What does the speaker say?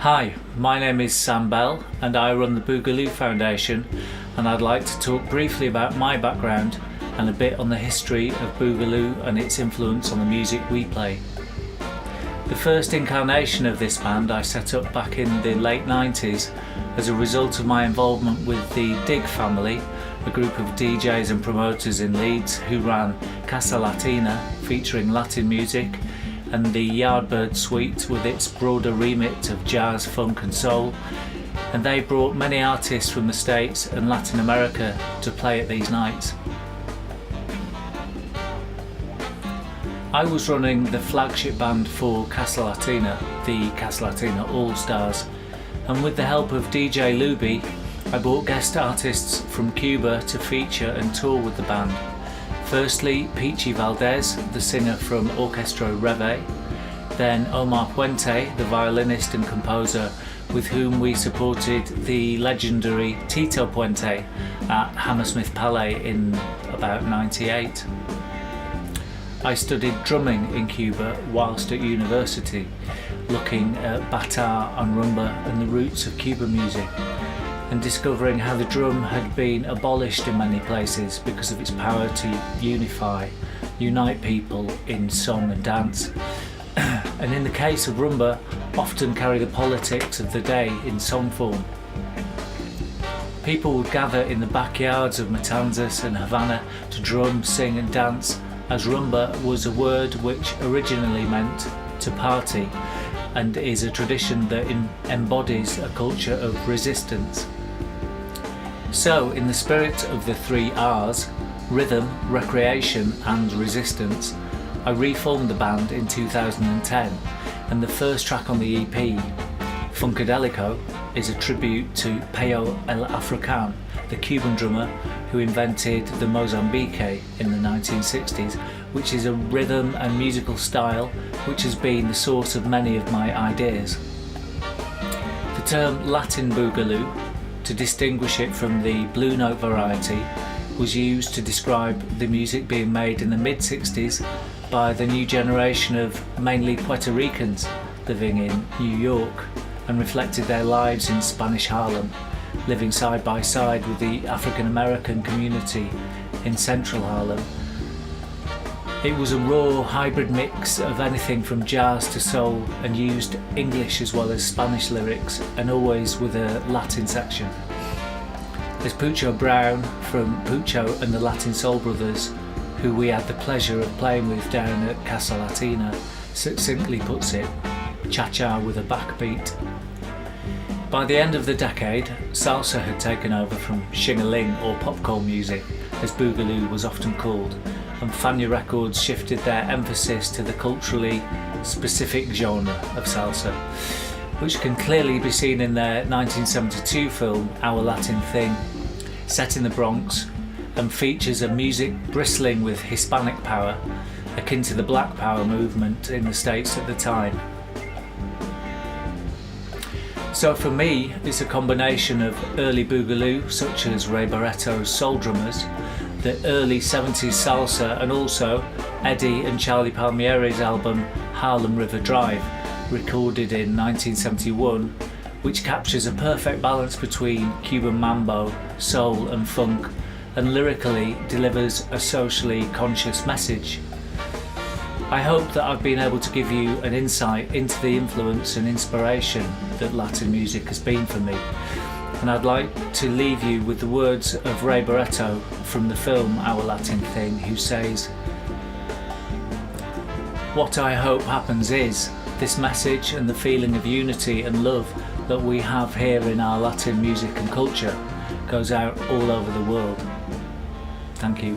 Hi, my name is Sam Bell and I run the Bugalu Foundation, and I'd like to talk briefly about my background and a bit on the history of Bugalu and its influence on the music we play. The first incarnation of this band I set up back in the late 90s as a result of my involvement with the Dig family, a group of DJs and promoters in Leeds who ran Casa Latina featuring Latin music, and the Yardbird Suite with its broader remit of jazz, funk and soul, and they brought many artists from the States and Latin America to play at these nights. I was running the flagship band for Casa Latina, the Casa Latina All Stars, and with the help of DJ Luby, I brought guest artists from Cuba to feature and tour with the band. Firstly, Peachy Valdez, the singer from Orchestra Reve, then Omar Puente, the violinist and composer with whom we supported the legendary Tito Puente at Hammersmith Palais in about '98. I studied drumming in Cuba whilst at university, looking at bata and rumba and the roots of Cuban music, and discovering how the drum had been abolished in many places because of its power to unite people in song and dance, and in the case of rumba, often carry the politics of the day in song form. People would gather in the backyards of Matanzas and Havana to drum, sing and dance, as rumba was a word which originally meant to party and is a tradition that embodies a culture of resistance. So, in the spirit of the 3 R's, rhythm, recreation and resistance, I reformed the band in 2010, and the first track on the EP, Funkadelico, is a tribute to Peyo El African, the Cuban drummer who invented the Mozambique in the 1960s, which is a rhythm and musical style which has been the source of many of my ideas. The term Latin Bugalu, to distinguish it from the Blue Note variety, was used to describe the music being made in the mid-60s by the new generation of mainly Puerto Ricans living in New York, and reflected their lives in Spanish Harlem, living side by side with the African American community in Central Harlem. It was a raw hybrid mix of anything from jazz to soul, and used English as well as Spanish lyrics, and always with a Latin section. As Pucho Brown from Pucho and the Latin Soul Brothers, who we had the pleasure of playing with down at Casa Latina, succinctly puts it, cha-cha with a backbeat. By the end of the decade, salsa had taken over from shing-a-ling or popcorn music, as Bugalu was often called, and Fania Records shifted their emphasis to the culturally specific genre of salsa, which can clearly be seen in their 1972 film Our Latin Thing, set in the Bronx, and features a music bristling with Hispanic power, akin to the Black Power movement in the States at the time. So for me, it's a combination of early Bugalu, such as Ray Barretto's soul drummers, the early 70s salsa, and also Eddie and Charlie Palmieri's album Harlem River Drive, recorded in 1971, which captures a perfect balance between Cuban mambo, soul and funk, and lyrically delivers a socially conscious message. I hope that I've been able to give you an insight into the influence and inspiration that Latin music has been for me, and I'd like to leave you with the words of Ray Barretto from the film Our Latin Thing, who says, "What I hope happens is, this message and the feeling of unity and love that we have here in our Latin music and culture goes out all over the world." Thank you.